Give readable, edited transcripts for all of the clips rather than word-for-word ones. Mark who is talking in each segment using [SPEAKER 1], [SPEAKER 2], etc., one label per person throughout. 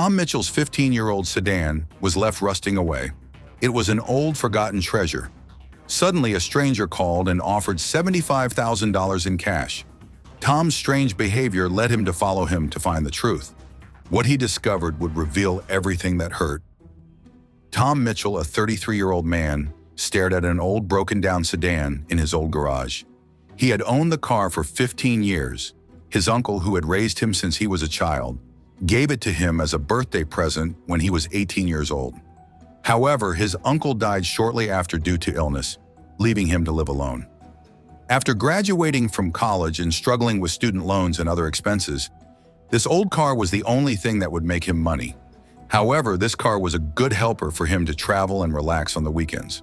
[SPEAKER 1] Tom Mitchell's 15-year-old sedan was left rusting away. It was an old, forgotten treasure. Suddenly, a stranger called and offered $75,000 in cash. Tom's strange behavior led him to follow him to find the truth. What he discovered would reveal everything that hurt. Tom Mitchell, a 33-year-old man, stared at an old broken-down sedan in his old garage. He had owned the car for 15 years. His uncle, who had raised him since he was a child, gave it to him as a birthday present when he was 18 years old. However, his uncle died shortly after due to illness, leaving him to live alone. After graduating from college and struggling with student loans and other expenses, this old car was the only thing that would make him money. However, this car was a good helper for him to travel and relax on the weekends.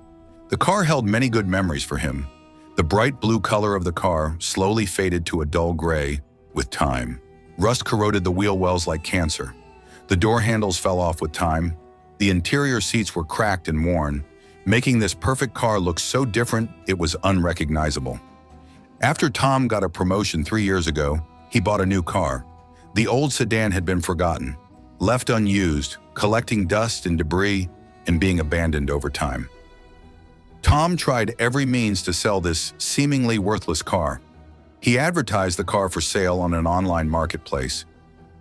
[SPEAKER 1] The car held many good memories for him. The bright blue color of the car slowly faded to a dull gray with time. Rust corroded the wheel wells like cancer. The door handles fell off with time. The interior seats were cracked and worn, making this perfect car look so different it was unrecognizable. After Tom got a promotion 3 years ago, he bought a new car. The old sedan had been forgotten, left unused, collecting dust and debris and being abandoned over time. Tom tried every means to sell this seemingly worthless car. He advertised the car for sale on an online marketplace,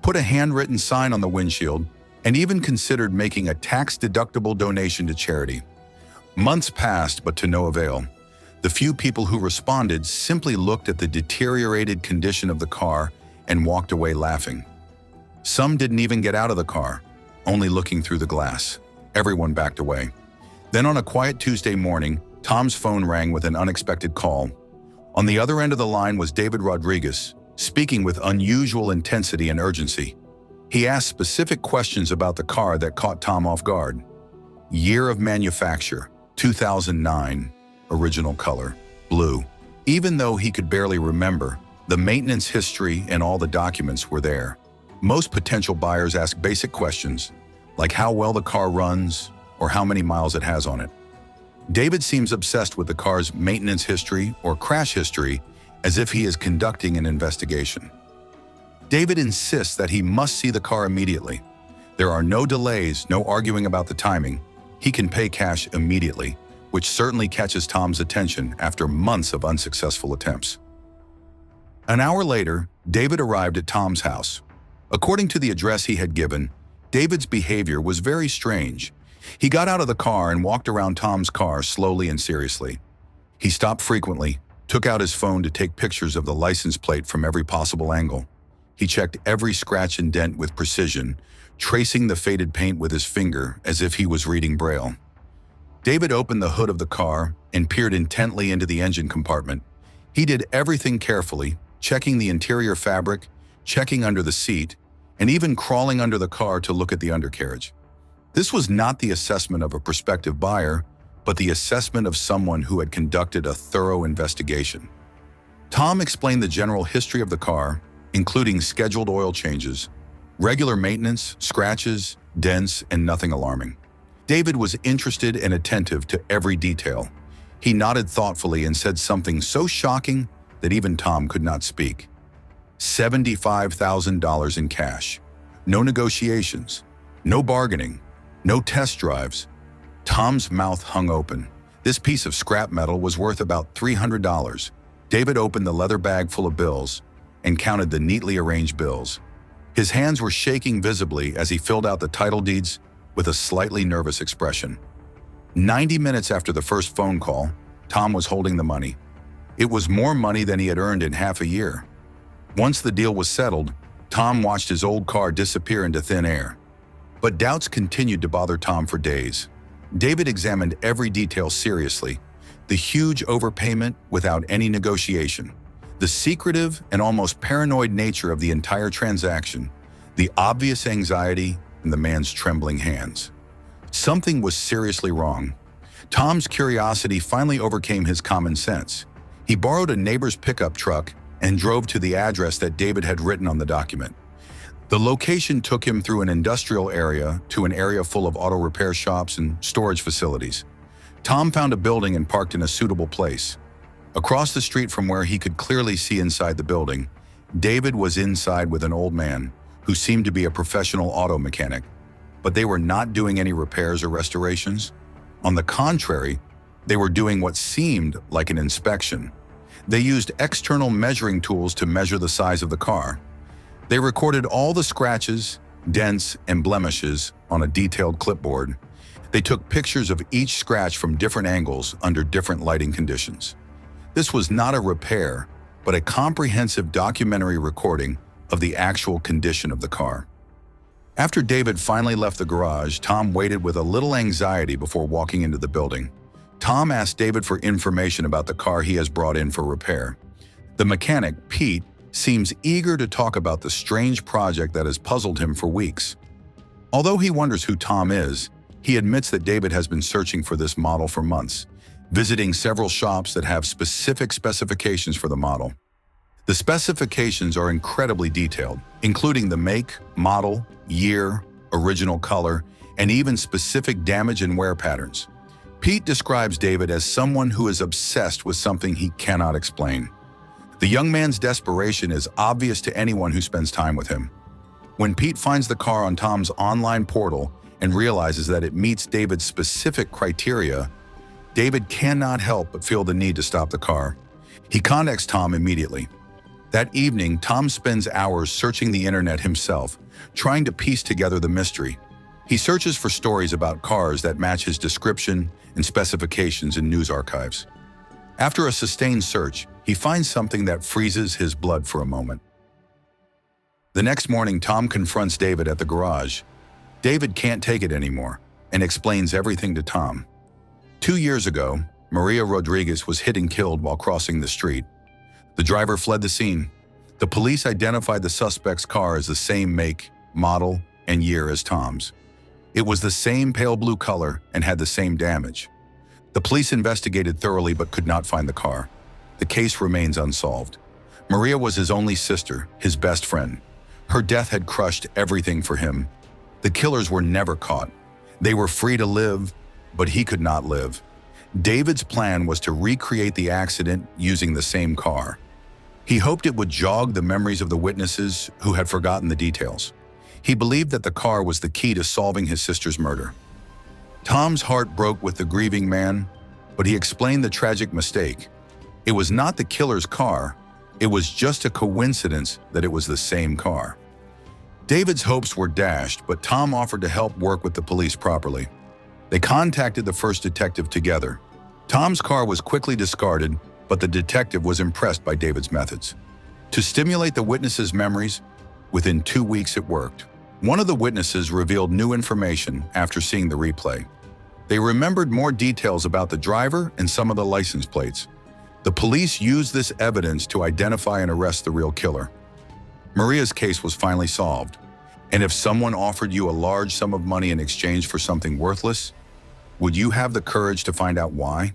[SPEAKER 1] put a handwritten sign on the windshield, and even considered making a tax-deductible donation to charity. Months passed, but to no avail. The few people who responded simply looked at the deteriorated condition of the car and walked away laughing. Some didn't even get out of the car, only looking through the glass. Everyone backed away. Then on a quiet Tuesday morning, Tom's phone rang with an unexpected call. On the other end of the line was David Rodriguez, speaking with unusual intensity and urgency. He asked specific questions about the car that caught Tom off guard. Year of manufacture, 2009, original color, blue. Even though he could barely remember, the maintenance history and all the documents were there. Most potential buyers ask basic questions, like how well the car runs or how many miles it has on it. David seems obsessed with the car's maintenance history or crash history as if he is conducting an investigation. David insists that he must see the car immediately. There are no delays, no arguing about the timing. He can pay cash immediately, which certainly catches Tom's attention after months of unsuccessful attempts. An hour later, David arrived at Tom's house. According to the address he had given, David's behavior was very strange. He got out of the car and walked around Tom's car slowly and seriously. He stopped frequently, took out his phone to take pictures of the license plate from every possible angle. He checked every scratch and dent with precision, tracing the faded paint with his finger as if he was reading Braille. David opened the hood of the car and peered intently into the engine compartment. He did everything carefully, checking the interior fabric, checking under the seat, and even crawling under the car to look at the undercarriage. This was not the assessment of a prospective buyer, but the assessment of someone who had conducted a thorough investigation. Tom explained the general history of the car, including scheduled oil changes, regular maintenance, scratches, dents, and nothing alarming. David was interested and attentive to every detail. He nodded thoughtfully and said something so shocking that even Tom could not speak. $75,000 in cash. No negotiations, no bargaining, no test drives. Tom's mouth hung open. This piece of scrap metal was worth about $300. David opened the leather bag full of bills and counted the neatly arranged bills. His hands were shaking visibly as he filled out the title deeds with a slightly nervous expression. 90 minutes after the first phone call, Tom was holding the money. It was more money than he had earned in half a year. Once the deal was settled, Tom watched his old car disappear into thin air. But doubts continued to bother Tom for days. David examined every detail seriously. The huge overpayment without any negotiation. The secretive and almost paranoid nature of the entire transaction. The obvious anxiety in the man's trembling hands. Something was seriously wrong. Tom's curiosity finally overcame his common sense. He borrowed a neighbor's pickup truck and drove to the address that David had written on the document. The location took him through an industrial area to an area full of auto repair shops and storage facilities. Tom found a building and parked in a suitable place. Across the street from where he could clearly see inside the building, David was inside with an old man who seemed to be a professional auto mechanic, but they were not doing any repairs or restorations. On the contrary, they were doing what seemed like an inspection. They used external measuring tools to measure the size of the car. They recorded all the scratches, dents, and blemishes on a detailed clipboard. They took pictures of each scratch from different angles under different lighting conditions. This was not a repair, but a comprehensive documentary recording of the actual condition of the car. After David finally left the garage, Tom waited with a little anxiety before walking into the building. Tom asked David for information about the car he has brought in for repair. The mechanic, Pete, seems eager to talk about the strange project that has puzzled him for weeks. Although he wonders who Tom is, he admits that David has been searching for this model for months, visiting several shops that have specific specifications for the model. The specifications are incredibly detailed, including the make, model, year, original color, and even specific damage and wear patterns. Pete describes David as someone who is obsessed with something he cannot explain. The young man's desperation is obvious to anyone who spends time with him. When Pete finds the car on Tom's online portal and realizes that it meets David's specific criteria, David cannot help but feel the need to stop the car. He contacts Tom immediately. That evening, Tom spends hours searching the internet himself, trying to piece together the mystery. He searches for stories about cars that match his description and specifications in news archives. After a sustained search, he finds something that freezes his blood for a moment. The next morning, Tom confronts David at the garage. David can't take it anymore and explains everything to Tom. 2 years ago, Maria Rodriguez was hit and killed while crossing the street. The driver fled the scene. The police identified the suspect's car as the same make, model, and year as Tom's. It was the same pale blue color and had the same damage. The police investigated thoroughly but could not find the car. The case remains unsolved. Maria was his only sister, his best friend. Her death had crushed everything for him. The killers were never caught. They were free to live, but he could not live. David's plan was to recreate the accident using the same car. He hoped it would jog the memories of the witnesses who had forgotten the details. He believed that the car was the key to solving his sister's murder. Tom's heart broke with the grieving man, but he explained the tragic mistake. It was not the killer's car. It was just a coincidence that it was the same car. David's hopes were dashed, but Tom offered to help work with the police properly. They contacted the first detective together. Tom's car was quickly discarded, but the detective was impressed by David's methods. To stimulate the witnesses' memories, within 2 weeks it worked. One of the witnesses revealed new information after seeing the replay. They remembered more details about the driver and some of the license plates. The police used this evidence to identify and arrest the real killer. Maria's case was finally solved. And if someone offered you a large sum of money in exchange for something worthless, would you have the courage to find out why?